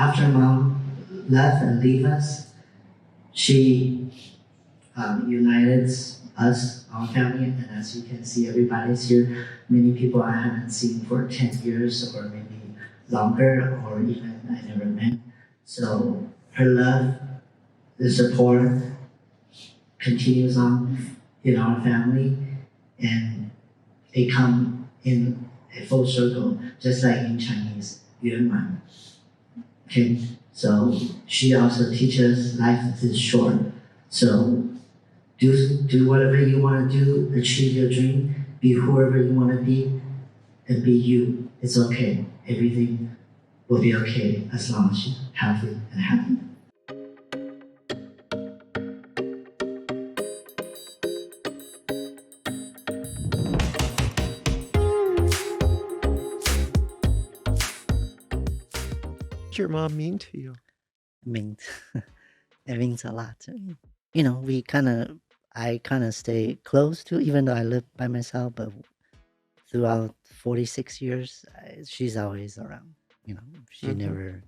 after mom left and leave us, she united us, our family, and as you can see, everybody's here. Many people I haven't seen for 10 years or maybe longer, or even I never met. So her love, the support continues on in our family, and it come in a full circle, just like in Chinese, 圆满. Okay, so she also teaches life is short. So do whatever you want to do, achieve your dream, be whoever you want to be, and be you. It's okay. Everything will be okay as long as you're healthy and happy. What did your mom mean to you? means it means a lot to me. You know, I kind of stay close to, even though I live by myself, but throughout 46 years, she's always around. You know, she Mhm. never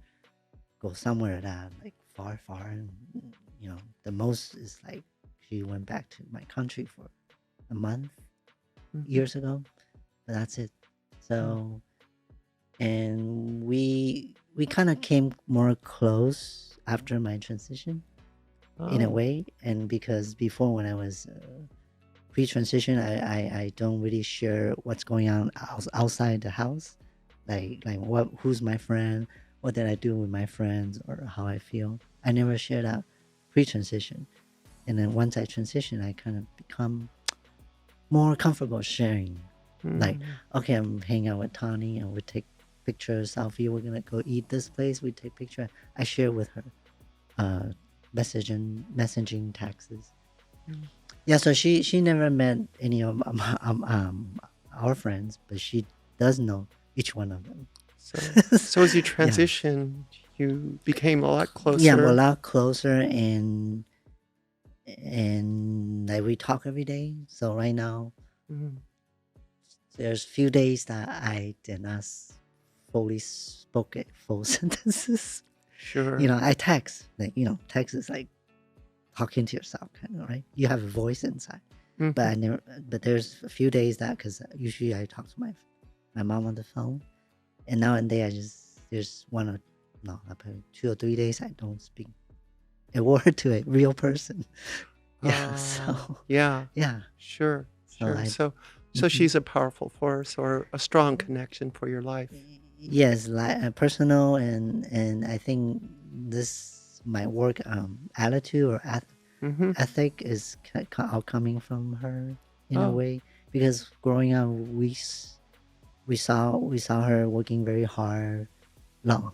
goes somewhere that like far, far. And, you know, the most is like she went back to my country for a month Mhm. years ago, but that's it. So, and we kind of came more close after my transition in a Oh, way, and because before when I was pre-transition, I don't really share what's going on outside the house, like who's my friend, what did I do with my friends, or how I feel. I never share that pre-transition, and then once I transition, I kind of become more comfortable sharing. Like, okay, I'm hanging out with Tani, and we take pictures, selfie. We're gonna go eat this place. We take picture. I share with her, messaging texts. Yeah, so she never met any of our friends, but she does know each one of them. so as you Yeah, transitioned, you became a lot yeah, we're a closer. lot closer, and like we talk every day. So right now, Mhm. there's few days that I did not fully spoke it full sentences. Sure. You know, I text, like, you know, text is like talking to yourself, kind of, right? You have a voice inside. But I Mhm. never. But there's a few days that, because usually I talk to my mom on the phone, and now and then there's one or no, probably 2 or 3 days I don't speak a word to a real person. Yeah. So Yeah, yeah. sure, So sure. So she's a powerful force or a strong connection for your life. yes, like personal, and I think this my work attitude or Mm-hmm. ethic is all coming from her in a Oh, way, because growing up we saw her working very hard, long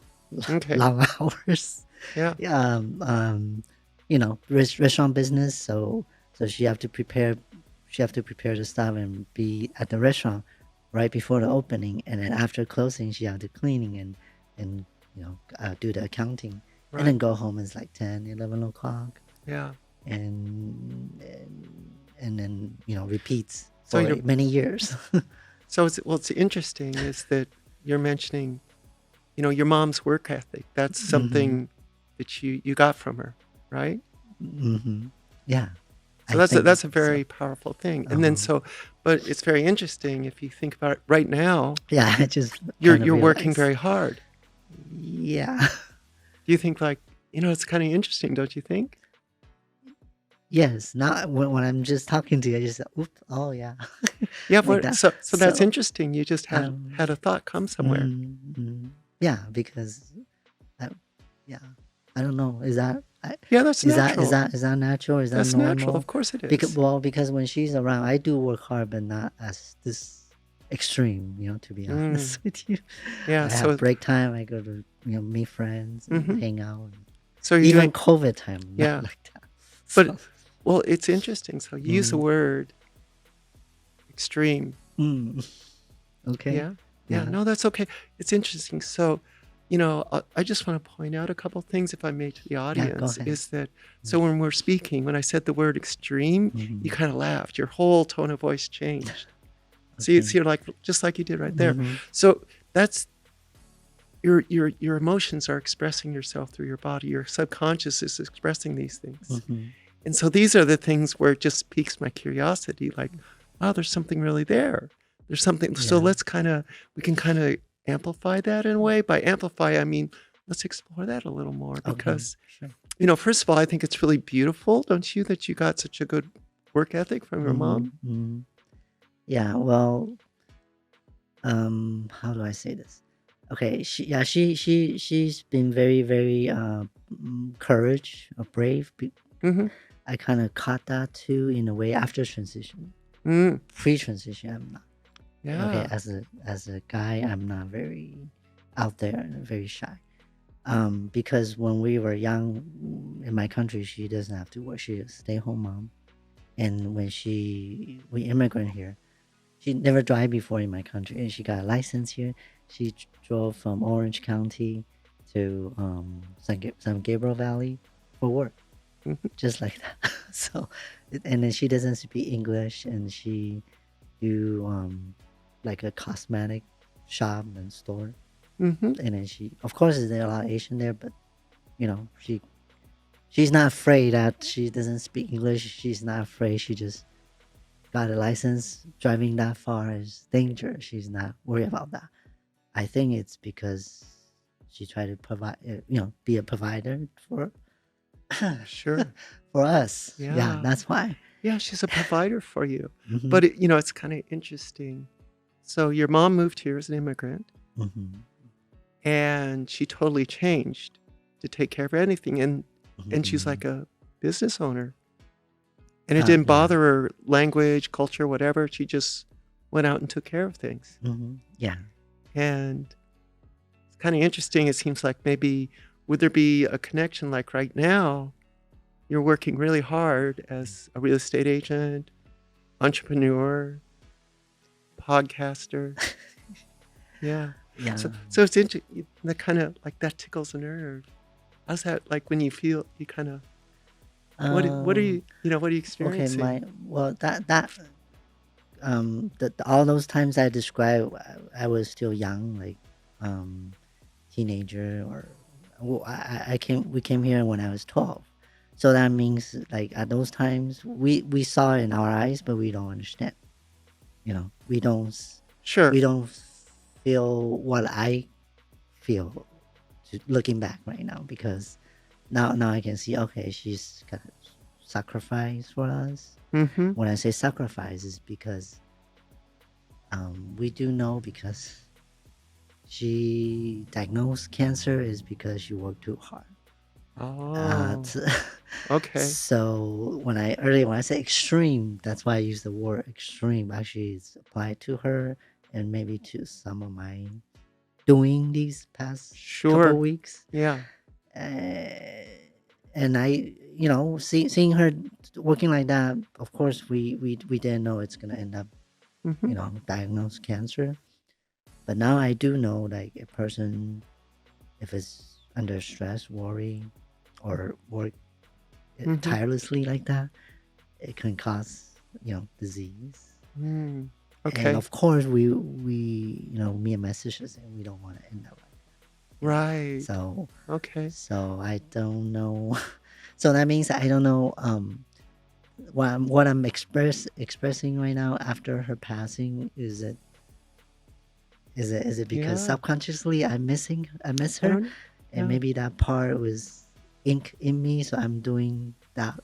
okay. long hours. Yeah, Yeah, you know, restaurant business. So she have to prepare the stuff and be at the restaurant right before the opening, and then after closing she have to cleaning and you know, do the accounting, and right. then go home. It's like 10, 11 o'clock, Yeah. and then, you know, repeats So for you're many years. so it's interesting is that you're mentioning, your mom's work ethic. That's Hmm. something that you got from her, right? Hmm. Yeah, So I think that's a so. very powerful thing. And then but it's very interesting if you think about it right now, Yeah, I just you're kind of you're working realized. very hard. Yeah. Do you think like, it's kind of interesting, don't you think? Yes. Not when I'm just talking to you, I just, oops, oh yeah, Yeah, like but that. so that's So interesting. You just had um, had a thought come somewhere. yeah, because I, yeah, I don't know. Is that Yeah, that's natural. is that natural? Is that That's natural. Of normal? course it Because, is. well, because when she's around, I do work hard, but not as this extreme. You know, to be Mm, honest with you, yeah, I have so break time. I go to, you know, meet friends and mhm. hang out. So you're Even doing COVID time, not yeah. like that. But So well, it's interesting. So you use the mm, word extreme. mm, okay, Yeah. Yeah, yeah, no, that's okay. It's interesting. So, I just want to point out a couple things, if I may, to the yeah. Go audience, ahead. is that so when we're speaking, when I said the word extreme, you Mhm. kind of laughed. Your whole tone of voice changed. See, Okay. you're like just like you did right there. Mhm. So that's your emotions are expressing yourself through your body. Your subconscious is expressing these things. And so these are the things where it just piques my curiosity, like, wow, there's something really there. There's something. So Yeah. we can kind of amplify that in a way. By amplify, I mean, let's explore that a little more because, Sure. first of all, I think it's really beautiful, don't you, that you got such a good work ethic from your mom? Yeah, well, how do I say this? Okay, she's been very, very courage or brave. Mm-hmm. I kind of caught that too in a way after transition. Mm. Pre-transition, I'm not. Yeah. Okay, as a guy, I'm not very out there and very shy. Because when we were young in my country, she doesn't have to work. She's a stay-home mom. And when we immigrant here, she never drive before in my country, and she got a license here. She drove from Orange County to San Gabriel Valley for work, just like that. So, and then she doesn't speak English, and she do like a cosmetic shop and store. And then of course, there are a lot of Asian there, but she's not afraid that she doesn't speak English. She's not afraid. She just got a license. Driving that far is dangerous. She's not worried about that. I think it's because she tried to provide, be a provider for Sure. for us. Yeah, Yeah. that's why. Yeah, she's a provider for you. But, it's kind of interesting. So your mom moved here as an immigrant, and she totally changed to take care of anything. And she's like a business owner. And it didn't bother her language, culture, whatever. She just went out and took care of things. Yeah. And it's kind of interesting. It seems like maybe, would there be a connection like right now, you're working really hard as a real estate agent, entrepreneur, podcaster. Yeah. Yeah. So it's interesting. That kind of like that tickles a nerve. How's that like when you feel you kind of, what are you experiencing? Okay, all those times I described, I was still young, like teenager, or we came here when I was 12. So that means like at those times we saw it in our eyes, but we don't understand. We don't Sure. we don't feel what I feel looking back right now, because now I can see, okay, she's got sacrifice for us. When I say sacrifice, is because we do know, because she diagnosed cancer is because she worked too hard. Oh, okay. So when I say extreme, that's why I use the word extreme. Actually, it's applied to her and maybe to some of my doing these past couple weeks. Yeah. And I, seeing her working like that, of course, we didn't know it's gonna end up, diagnosed cancer. But now I do know, like, a person, if it's under stress, worry, or work tirelessly like that, it can cause, disease. Okay. And of course, we me and my sister say we don't want to end up like that. Right. So okay. So I don't know. So that means I don't know what I'm expressing right now after her passing. Is it because subconsciously I miss her, and maybe that part was ink in me, so I'm doing that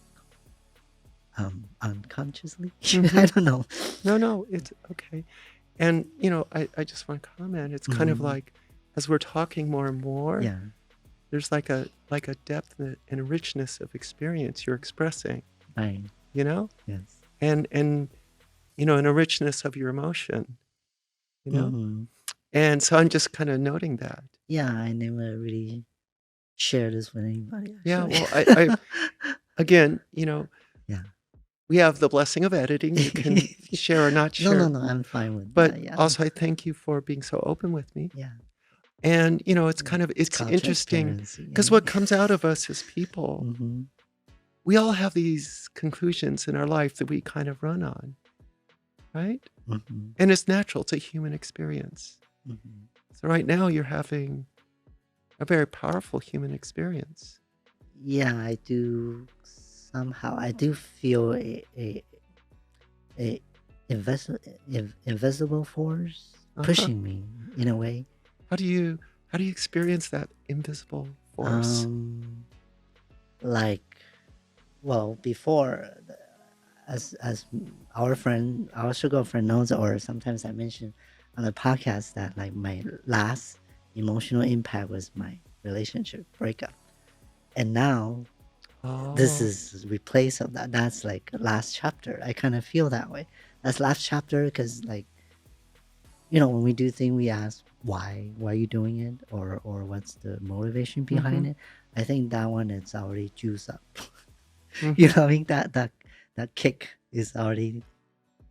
unconsciously. I don't know. No, it's okay. And I just want to comment. It's kind of like, as we're talking more and more, there's like a depth and a richness of experience you're expressing. Right. Yes. And and a richness of your emotion. And so I'm just kind of noting that. Yeah, I never really share this with anybody. Actually. Yeah, well, I again, yeah, we have the blessing of editing. You can share or not share. No, I'm fine with but that. Yeah. Also, I thank you for being so open with me. Yeah. And it's kind of it's interesting because what comes out of us as people, we all have these conclusions in our life that we kind of run on, right? And it's natural. It's a human experience. So right now you're having a very powerful human experience. Yeah, I do somehow. I do feel a invisible force Uh-huh. pushing me in a way. How do you experience that invisible force? Um, like, well, before, as our sugar friend knows, or sometimes I mention on the podcast that like my last emotional impact was my relationship breakup, and now this Oh, is replace of that. That's like last chapter. I kind of feel that way. That's last chapter because like when we do things, we ask why are you doing it, or what's the motivation mm-hmm, behind it. I think that one is already juiced up. mm-hmm. I mean that kick is already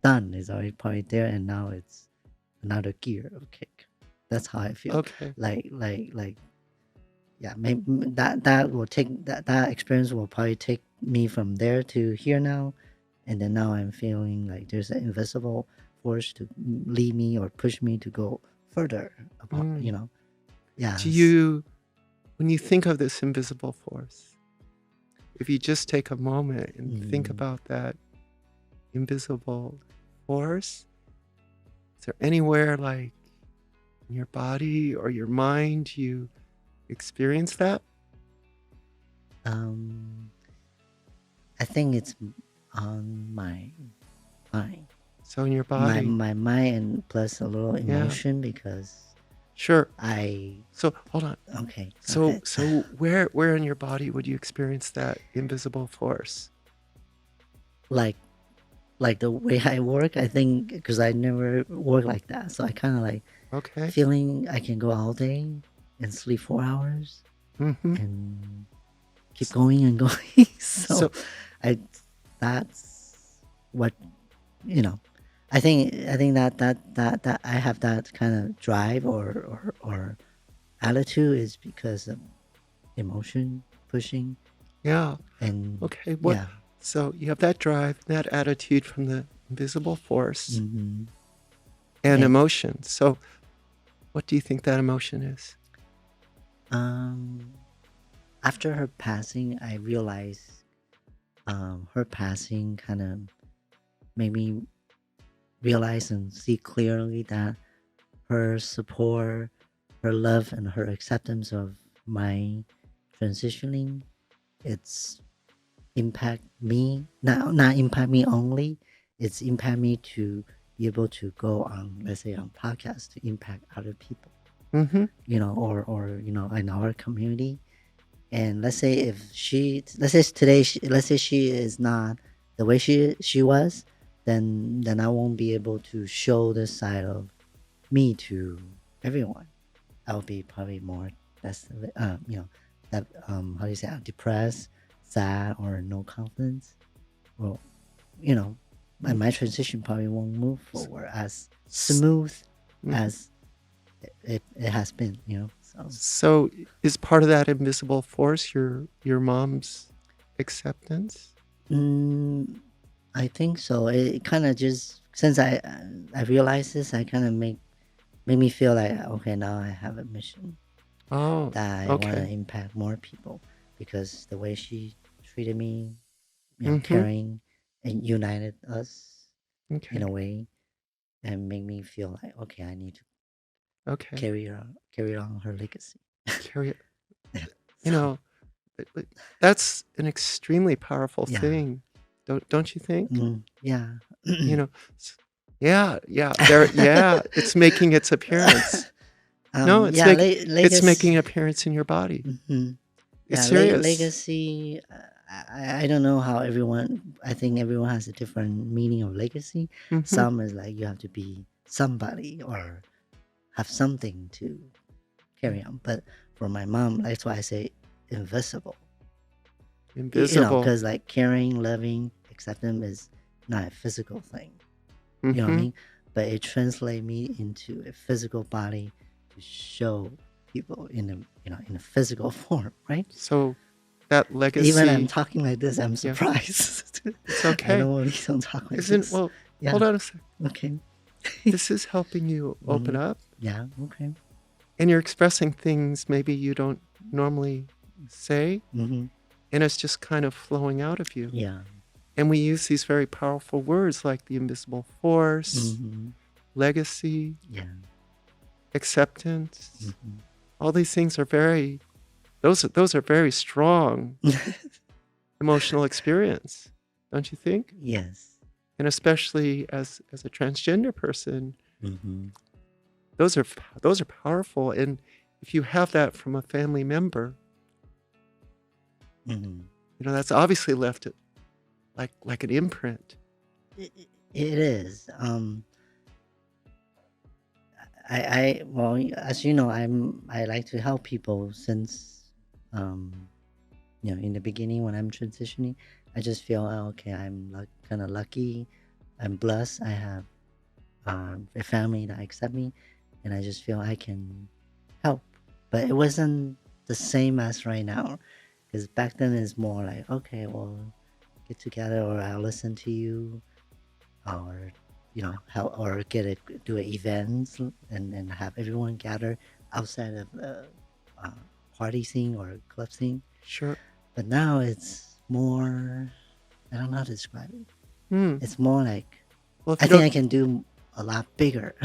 done. Is already probably there, and now it's another gear of kick. That's how I feel. Okay. Like yeah, maybe that will take that experience will probably take me from there to here now, and then now I'm feeling like there's an invisible force to lead me or push me to go further apart. Mm. Do Yes. you, when you think of this invisible force, if you just take a moment and think Mm, about that invisible force, is there anywhere like in your body or your mind you experience that? um, I think it's on my mind, So in your my body, my mind, and plus a little yeah, emotion because sure. I So hold on. okay, go So ahead. where in your body would you experience that invisible force? like like the way I work, I think because I never work like that, so I kind of like Okay. feeling I can go all day and sleep 4 hours Mm-hmm. and keep going and going. So So I that's what you know. I think that I have that kind of drive or attitude is because of emotion pushing yeah. and Okay. What? yeah. So you have that drive, that attitude from the invisible force Hmm. and And emotion. So what do you think that emotion is? um after her passing, I realized her passing kind of made me realize and see clearly that her support, her love, and her acceptance of my transitioning, it's impact me, not impact me only, it's impact me to be able to go on, let's say, on podcasts to impact other people, Mm-hmm. or in our community. And let's say today, let's say she is not the way she was, then I won't be able to show this side of me to everyone. I'll be probably more that's that how do you say depressed, sad, or no confidence. Well, you know, my transition probably won't move forward as smooth Mm-hmm. as it has been. So. So is part of that invisible force your mom's acceptance? Mm, I think so. It kind of just since I realized this, I kind of make me feel like okay, now I have a mission Oh, that I want to okay. impact more people because the way she treated me, Mm-hmm. caring and united us in Okay. a way and make me feel like okay, I need to Okay. carry on her legacy. Carry it. Yeah. You So know, it- that's an extremely powerful yeah, thing. Don't you think? yeah. You know, s- yeah, yeah, there, yeah, it's making its appearance. No, Yeah, it's legacy. making an appearance in your body. Hmm. It's Yeah, serious. legacy. I don't know how everyone. I think everyone has a different meaning of legacy. Mm-hmm. Some is like you have to be somebody or have something to carry on. But for my mom, that's why I say invisible. Invisible. Because like caring, loving, accepting is not a physical thing. You know what I Mm-hmm. mean? But it translates me into a physical body to show people in a physical form, right? So that Even I'm legacy, talking like this, I'm yeah, surprised. it's I okay. normally don't talk like Isn't, this. well, Yeah. hold on a sec. Okay. This is helping you open Mhm. up. Yeah. Okay. and you're expressing things maybe you don't normally say, Mm-hmm. and it's just kind of flowing out of you. Yeah. And we use these very powerful words like the invisible force, Mm-hmm. legacy, Yeah. acceptance. Mm-hmm. All these things are very, those are very strong emotional experience, don't you think? Yes. And especially as a transgender person, Mm-hmm. those are powerful. And if you have that from a family member, Mm-hmm. that's obviously left it like an imprint. It is. Well, as you know, I like to help people since, in the beginning when I'm transitioning, I just feel, oh, okay, I'm kind of lucky, I'm blessed, I have a family that accept me, and I just feel I can help. But it wasn't the same as right now, because back then it's more like, okay, well, get together, or I'll listen to you, or help, or do events and have everyone gather outside of uh, party scene or club scene. Sure. But now it's more, I don't know how to describe it. Hmm. It's more like, Well, if I you think don't, I can do a lot bigger.